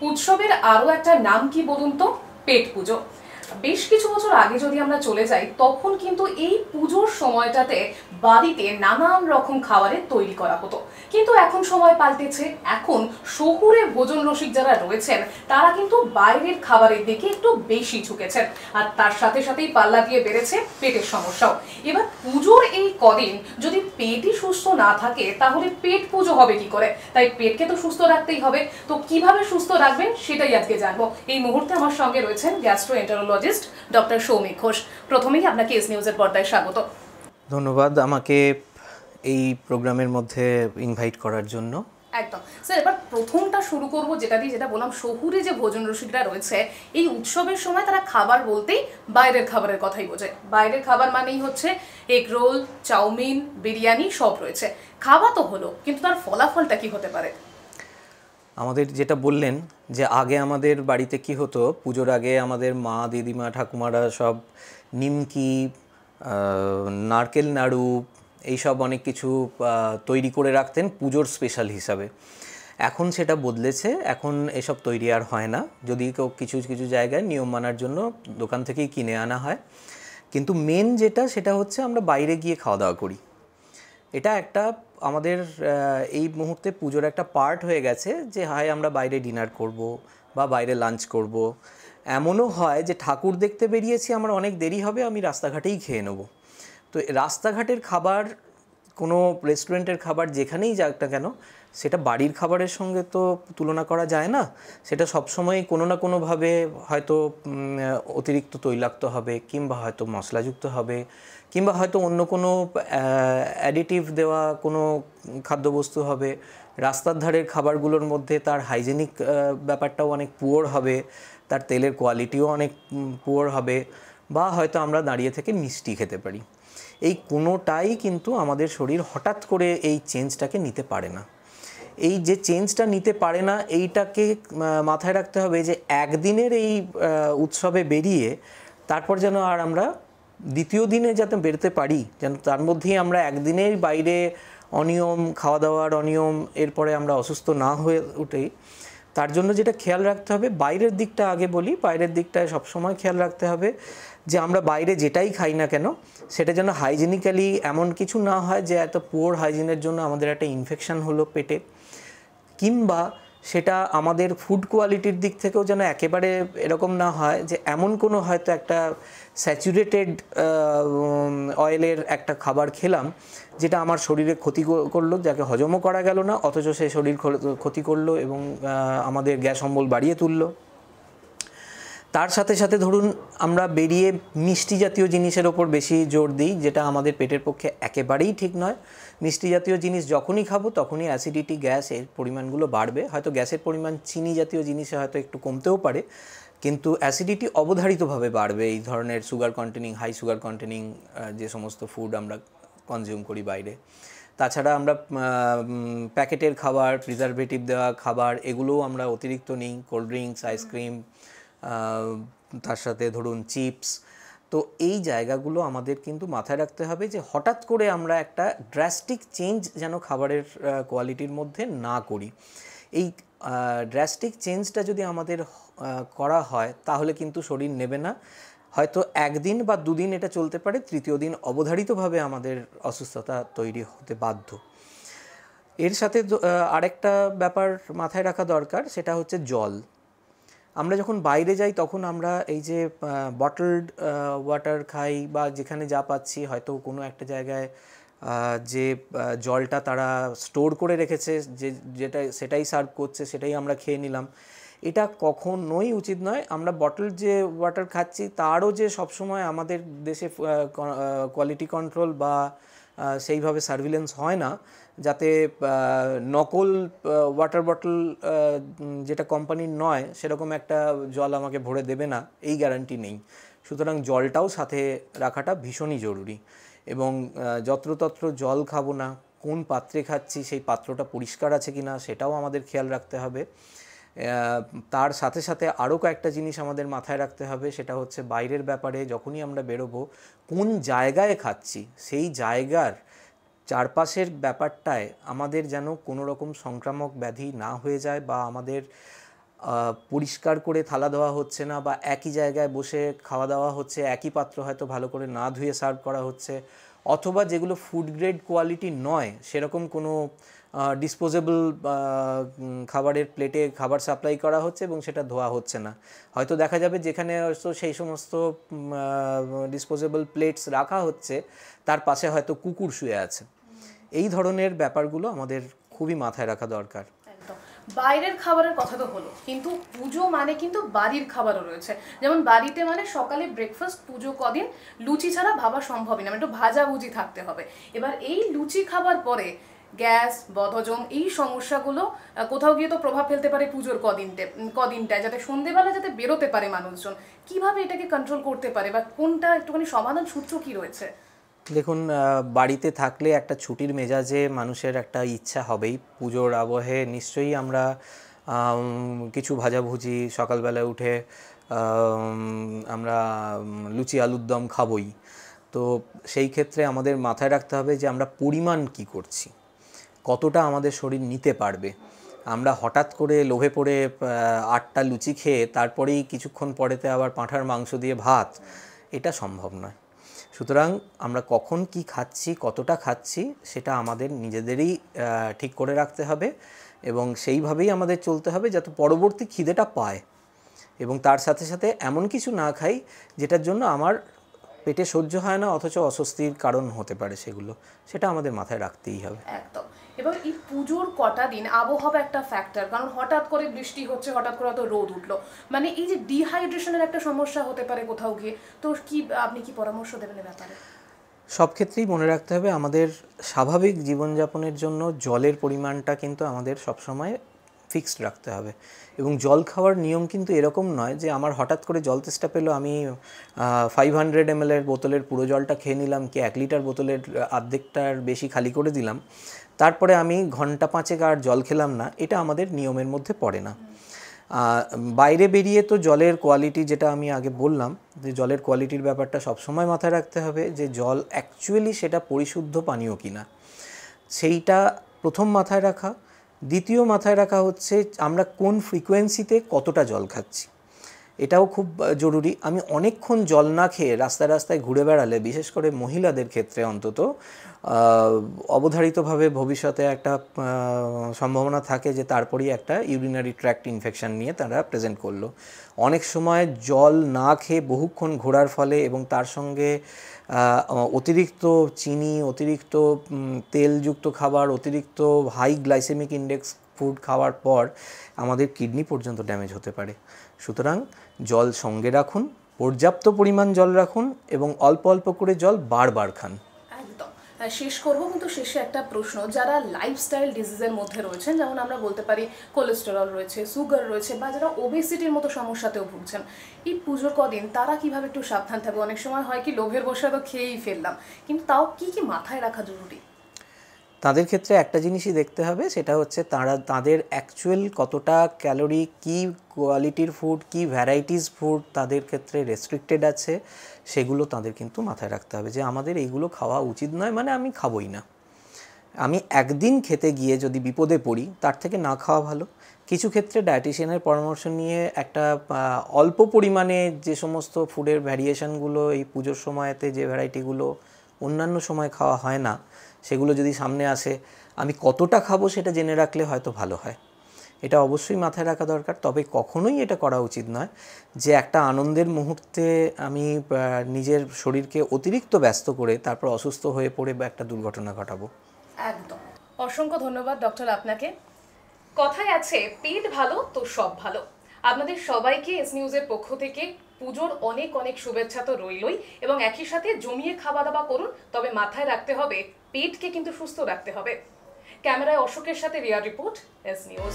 উৎসবের আরো একটা নাম কি বলুন তো? পেট পুজো। বেশ কিছু বছর আগে যদি আমরা চলে যাই, তখন কিন্তু এই পুজোর সময়টাতে বাড়িতে নানান রকম খাবারের তৈরি করা হতো। কিন্তু এখন সময় পাল্টেছে। এখন শহুরে ভোজন রসিক যারা রয়েছেন, তারা কিন্তু বাইরের খাবারের দিকে একটু বেশি ঝুঁকেছেন। আর তার সাথে সাথেই পাল্লা দিয়ে বেড়েছে পেটের সমস্যাও। এবার পুজোর এই কদিন যদি পেটই সুস্থ না থাকে, তাহলে পেট পুজো হবে কি করে? তাই পেটকে তো সুস্থ রাখতেই হবে। তো কিভাবে সুস্থ রাখবেন সেটাই আজকে জানবো। এই মুহূর্তে আমার সঙ্গে রয়েছেন গ্যাস্ট্রোএন্টারোলজিস্ট ডক্টর সৌমিক ঘোষ। প্রথমেই আপনাকে এস নিউজের পর্দায় স্বাগত। ধন্যবাদ আমাকে এই প্রোগ্রামের মধ্যে ইনভাইট করার জন্য। একদম স্যার, এবার প্রথমটা শুরু করব যেটা দিয়ে, যেটা বললাম, শহুরে যে ভোজন রসিকরা রয়েছে, এই উৎসবের সময় তারা খাবার বলতেই বাইরের খাবারের কথাই বোঝে। বাইরের খাবার মানেই হচ্ছে এগ রোল, চাউমিন, বিরিয়ানি সব রয়েছে। খাওয়া তো হলো, কিন্তু তার ফলাফলটা কি হতে পারে? আমাদের যেটা বললেন যে আগে আমাদের বাড়িতে কি হতো, পুজোর আগে আমাদের মা, দিদিমা, ঠাকুমারা সব নিমকি, নারকেল নাড়ু, এইসব অনেক কিছু তৈরি করে রাখতেন পুজোর স্পেশাল হিসাবে। এখন সেটা বদলেছে, এখন এসব তৈরি আর হয় না। যদি কেউ কিছু কিছু জায়গায় নিয়ম মানার জন্য দোকান থেকেই কিনে আনা হয়, কিন্তু মেন যেটা সেটা হচ্ছে আমরা বাইরে গিয়ে খাওয়া দাওয়া করি। এটা একটা আমাদের এই মুহূর্তে পুজোর একটা পার্ট হয়ে গেছে যে হয় আমরা বাইরে ডিনার করব বা বাইরে লাঞ্চ করব। এমনও হয় যে ঠাকুর দেখতে বেরিয়েছি, আমার অনেক দেরি হবে, আমি রাস্তাঘাটেই খেয়ে নেব। তো রাস্তাঘাটের খাবার, কোনো রেস্টুরেন্টের খাবার যেখানেই যাক না কেন, সেটা বাড়ির খাবারের সঙ্গে তো তুলনা করা যায় না। সেটা সবসময় কোনো না কোনোভাবে হয়তো অতিরিক্ত তৈলাক্ত হবে, কিংবা হয়তো মশলাযুক্ত হবে, কিংবা হয়তো অন্য কোনো অ্যাডিটিভ দেওয়া কোনো খাদ্যবস্তু হবে। রাস্তার ধারের খাবারগুলোর মধ্যে তার হাইজেনিক ব্যাপারটাও অনেক পুয়ার হবে, তার তেলের কোয়ালিটিও অনেক পুয়ার হবে, বা হয়তো আমরা দাঁড়িয়ে থেকে মিষ্টি খেতে পারি। এই কোনোটাই কিন্তু আমাদের শরীর হঠাৎ করে এই চেঞ্জটাকে নিতে পারে না। এই যে চেঞ্জটা নিতে পারে না, এইটাকে মাথায় রাখতে হবে যে একদিনের এই উৎসবে বেরিয়ে তারপর যেন আর আমরা দ্বিতীয় দিনে যাতে বেরোতে পারি, যেন তার মধ্যেই আমরা একদিনের বাইরে অনিয়ম খাওয়া দাওয়ার অনিয়ম, এরপরে আমরা অসুস্থ না হয়ে উঠি। তার জন্য যেটা খেয়াল রাখতে হবে, বাইরের দিকটা আগে বলি, বাইরের দিকটায় সবসময় খেয়াল রাখতে হবে যে আমরা বাইরে যেটাই খাই না কেন, সেটা যেন হাইজেনিক্যালি এমন কিছু না হয় যে এত পুয়ার হাইজিনের জন্য আমাদের একটা ইনফেকশান হলো পেটে, কিংবা সেটা আমাদের ফুড কোয়ালিটির দিক থেকেও যেন একেবারে এরকম না হয় যে এমন কোনো হয়তো একটা স্যাচুরেটেড অয়েলের একটা খাবার খেলাম যেটা আমার শরীরে ক্ষতি করলো, যাকে হজমও করা গেল না, অথচ সে শরীর ক্ষতি করলো এবং আমাদের গ্যাস অম্বল বাড়িয়ে তুললো। তার সাথে সাথে ধরুন আমরা বেরিয়ে মিষ্টি জাতীয় জিনিসের ওপর বেশি জোর দিই, যেটা আমাদের পেটের পক্ষে একেবারেই ঠিক নয়। মিষ্টি জাতীয় জিনিস যখনই খাবো তখনই অ্যাসিডিটি, গ্যাস এর পরিমাণগুলো বাড়বে। হয়তো গ্যাসের পরিমাণ চিনি জাতীয় জিনিসে হয়তো একটু কমতেও পারে, কিন্তু অ্যাসিডিটি অবধারিতভাবে বাড়বে এই ধরনের sugar containing, high sugar containing যে সমস্ত ফুড আমরা কনজিউম করি বাইরে। তাছাড়া আমরা প্যাকেটের খাবার, প্রিজারভেটিভ দেওয়া খাবার, এগুলোও আমরা অতিরিক্ত নিই। কোল্ড ড্রিঙ্কস, আইসক্রিম, তার সাথে ধরুন চিপস। তো এই জায়গাগুলো আমাদের কিন্তু মাথায় রাখতে হবে যে হঠাৎ করে আমরা একটা ড্রাস্টিক চেঞ্জ যেন খাবারের কোয়ালিটির মধ্যে না করি। এই ড্রাস্টিক চেঞ্জটা যদি আমাদের করা হয়, তাহলে কিন্তু শরীর নেবে না। হয়তো একদিন বা দুদিন এটা চলতে পারে, তৃতীয় দিন অবধারিতভাবে আমাদের অসুস্থতা তৈরি হতে বাধ্য। এর সাথে আরেকটা ব্যাপার মাথায় রাখা দরকার, সেটা হচ্ছে জল। আমরা যখন বাইরে যাই তখন আমরা এই যে বটলড ওয়াটার খাই, বা যেখানে যা পাচ্ছি, হয়তো কোনো একটা জায়গায় যে জলটা তারা স্টোর করে রেখেছে, সেটাই সার্ভ করছে, সেটাই আমরা খেয়ে নিলাম। এটা কখনোই উচিত নয়। আমরা বটল যে ওয়াটার খাচ্ছি, তারও যে সবসময় আমাদের দেশে কোয়ালিটি কন্ট্রোল বা সেইভাবে সার্ভিলেন্স হয় না, যাতে নকল ওয়াটার বটল যেটা কোম্পানির নয় সেরকম একটা জল আমাকে ভরে দেবে না, এই গ্যারান্টি নেই। সুতরাং জলটাও সাথে রাখাটা ভীষণই জরুরি। এবং যত্রতত্র জল খাবো না, কোন পাত্রে খাচ্ছি সেই পাত্রটা পরিষ্কার আছে কি না সেটাও আমাদের খেয়াল রাখতে হবে। তার সাথে সাথে আরও কয়েকটা জিনিস আমাদের মাথায় রাখতে হবে, সেটা হচ্ছে বাইরের ব্যাপারে যখনই আমরা বেরোবো, কোন জায়গায় খাচ্ছি সেই জায়গার চারপাশের ব্যাপারটায় আমাদের যেন কোনো রকম সংক্রামক ব্যাধি না হয়ে যায়, বা আমাদের পরিষ্কার করে থালা দেওয়া হচ্ছে না, বা একই জায়গায় বসে খাওয়া দাওয়া হচ্ছে, একই পাত্র হয়তো ভালো করে না ধুয়ে সার্ভ করা হচ্ছে, অথবা যেগুলো ফুড গ্রেড কোয়ালিটি নয় সেরকম কোনো ডিসপোজেবল খাবারের প্লেটে খাবার সাপ্লাই করা হচ্ছে এবং সেটা ধোয়া হচ্ছে না। হয়তো দেখা যাবে যেখানে হয়তো সেই সমস্ত ডিসপোজেবল প্লেটস রাখা হচ্ছে তার পাশে হয়তো কুকুর শুয়ে আছে। এই ধরনের ব্যাপারগুলো আমাদের খুবই মাথায় রাখা দরকার। বাইরের খাবারের কথা তো হলো, কিন্তু পুজো মানে কিন্তু বাড়ির খাবারও রয়েছে। যেমন বাড়িতে মানে সকালে ব্রেকফাস্ট, পুজো কদিন লুচি ছাড়া ভাবা সম্ভবই না, একটু ভাজাভুজি থাকতে হবে। এবার এই লুচি খাবার পরে গ্যাস, বদহজম, এই সমস্যাগুলো কোথাও গিয়ে তো প্রভাব ফেলতে পারে পুজোর কদিনটায়, যাতে সন্ধেবেলা যাতে বেরোতে পারে মানুষজন। কিভাবে এটাকে কন্ট্রোল করতে পারে, বা কোনটা একটুখানি সমাধান সূত্র কি রয়েছে? দেখুন, বাড়িতে থাকলে একটা ছুটির মেজাজে মানুষের একটা ইচ্ছা হবেই। পুজোর আবহে নিশ্চয়ই আমরা কিছু ভাজাভুজি, সকালবেলায় উঠে আমরা লুচি আলুর দম খাবই। তো সেই ক্ষেত্রে আমাদের মাথায় রাখতে হবে যে আমরা পরিমাণ কি করছি, কতটা আমাদের শরীর নিতে পারবে। আমরা হঠাৎ করে লোভে পড়ে 8টা লুচি খেয়ে তারপরেই কিছুক্ষণ পরেতে আবার পাঁঠার মাংস দিয়ে ভাত, এটা সম্ভব নয়। সুতরাং আমরা কখন কি খাচ্ছি, কতটা খাচ্ছি, সেটা আমাদের নিজেদেরই ঠিক করে রাখতে হবে এবং সেইভাবেই আমাদের চলতে হবে যাতে পরবর্তী খিদেটা পায়, এবং তার সাথে সাথে এমন কিছু না খাই যেটার জন্য আমার পেটে সহ্য হয় না অথচ অস্বস্তির কারণ হতে পারে, সেটা আমাদের মাথায় রাখতেই হবে। একদম। এবং এই পুজোর কটা দিন আবহাওয়া একটা ফ্যাক্টর, কারণ হঠাৎ করে বৃষ্টি হচ্ছে, হঠাৎ করে হয়তো রোদ উঠলো, মানে এই যে ডিহাইড্রেশনের একটা সমস্যা হতে পারে কোথাও গিয়ে। তো আপনি কি পরামর্শ দেবেন এ ব্যাপারে? সব ক্ষেত্রেই মনে রাখতে হবে আমাদের স্বাভাবিক জীবনযাপনের জন্য জলের পরিমাণটা কিন্তু আমাদের সবসময় ফিক্সড রাখতে হবে, এবং জল খাওয়ার নিয়ম কিন্তু এরকম নয় যে আমার হঠাৎ করে জল তেষ্টা পেলো, আমি 500 ml বোতলের পুরো জলটা খেয়ে নিলাম, কি 1 লিটার বোতলের অর্ধেকটার বেশি খালি করে দিলাম, তারপরে আমি ঘন্টা 5 আর জল খেলাম না। এটা আমাদের নিয়মের মধ্যে পড়ে না। বাইরে বেরিয়ে তো জলের কোয়ালিটি, যেটা আমি আগে বললাম যে জলের কোয়ালিটির ব্যাপারটা সবসময় মাথায় রাখতে হবে, যে জল অ্যাকচুয়ালি সেটা পরিশুদ্ধ পানীয় কিনা, সেইটা প্রথম মাথায় রাখা। দ্বিতীয় মাথায় রাখা হচ্ছে আমরা কোন ফ্রিকোয়েন্সিতে কতটা জল খাচ্ছি, এটাও খুব জরুরি। আমি অনেকক্ষণ জল না খেয়ে রাস্তায় রাস্তায় ঘুরে বেড়ালে, বিশেষ করে মহিলাদের ক্ষেত্রে অন্তত, অবধারিতভাবে ভবিষ্যতে একটা সম্ভাবনা থাকে যে তারপরেই একটা ইউরিনারি ট্র্যাক্ট ইনফেকশন নিয়ে তারা প্রেজেন্ট করলো। অনেক সময় জল না খেয়ে বহুক্ষণ ঘোরার ফলে এবং তার সঙ্গে অতিরিক্ত চিনি, অতিরিক্ত তেলযুক্ত খাবার, অতিরিক্ত হাই গ্লাইসেমিক ইন্ডেক্স ফুড খাওয়ার পর আমাদের কিডনি পর্যন্ত ড্যামেজ হতে পারে। সুতরাং জল সঙ্গে রাখুন, পর্যাপ্ত পরিমাণ জল রাখুন এবং অল্প অল্প করে জল বারবার খান। একদম। শেষ করবো, কিন্তু শেষে একটা প্রশ্ন, যারা লাইফস্টাইল ডিজিজের মধ্যে রয়েছেন, যেমন আমরা বলতে পারি কোলেস্টেরল রয়েছে, সুগার রয়েছে, বা যারা ওবেসিটির মতো সমস্যাতেও ভুগছেন, এই পুজোর কদিন তারা কিভাবে একটু সাবধান থাকবে? অনেক সময় হয় কি, লোভের বসে তো খেয়েই ফেললাম, কিন্তু তাও কি কি মাথায় রাখা জরুরি? তাদের ক্ষেত্রে একটা জিনিসই দেখতে হবে, সেটা হচ্ছে তাদের অ্যাকচুয়াল কতটা ক্যালোরি, কি কোয়ালিটির ফুড, কি ভ্যারাইটিস ফুড তাদের ক্ষেত্রে রেস্ট্রিক্টেড আছে, সেগুলো তাদের কিন্তু মাথায় রাখতে হবে যে আমাদের এইগুলো খাওয়া উচিত নয়, মানে আমি খাবই না। আমি একদিন খেতে গিয়ে যদি বিপদে পড়ি, তার থেকে না খাওয়া ভালো। কিছু ক্ষেত্রে ডায়েটিশিয়ানের পরামর্শ নিয়ে একটা অল্প পরিমাণে যে সমস্ত ফুডের ভ্যারিয়েশনগুলো এই পুজোর সময়তে, যে ভ্যারাইটিগুলো অন্যান্য সময় খাওয়া হয় না, সেগুলো যদি সামনে আসে, আমি কতটা খাবো সেটা জেনে রাখলে হয়তো ভালো হয়। এটা অবশ্যই মাথায় রাখা দরকার। তবে কখনোই এটা করা উচিত নয় যে একটা আনন্দের মুহূর্তে আমি নিজের শরীরকে অতিরিক্ত ব্যস্ত করে তারপর অসুস্থ হয়ে পড়ে বা একটা দুর্ঘটনা ঘটাবো। একদম। অসংখ্য ধন্যবাদ ডক্টর আপনাকে। কথায় আছে, পেট ভালো তো সব ভালো। আপনাদের সবাইকে এস নিউজের পক্ষ থেকে পুজোর অনেক অনেক শুভেচ্ছা তো রইলই, এবং একই সাথে জমিয়ে খাওয়া দাওয়া করুন, তবে মাথায় রাখতে হবে পেটকে কিন্তু সুস্থ রাখতে হবে। ক্যামেরায় অশোকের সাথে রিয়া রিপোর্ট, এস নিউজ।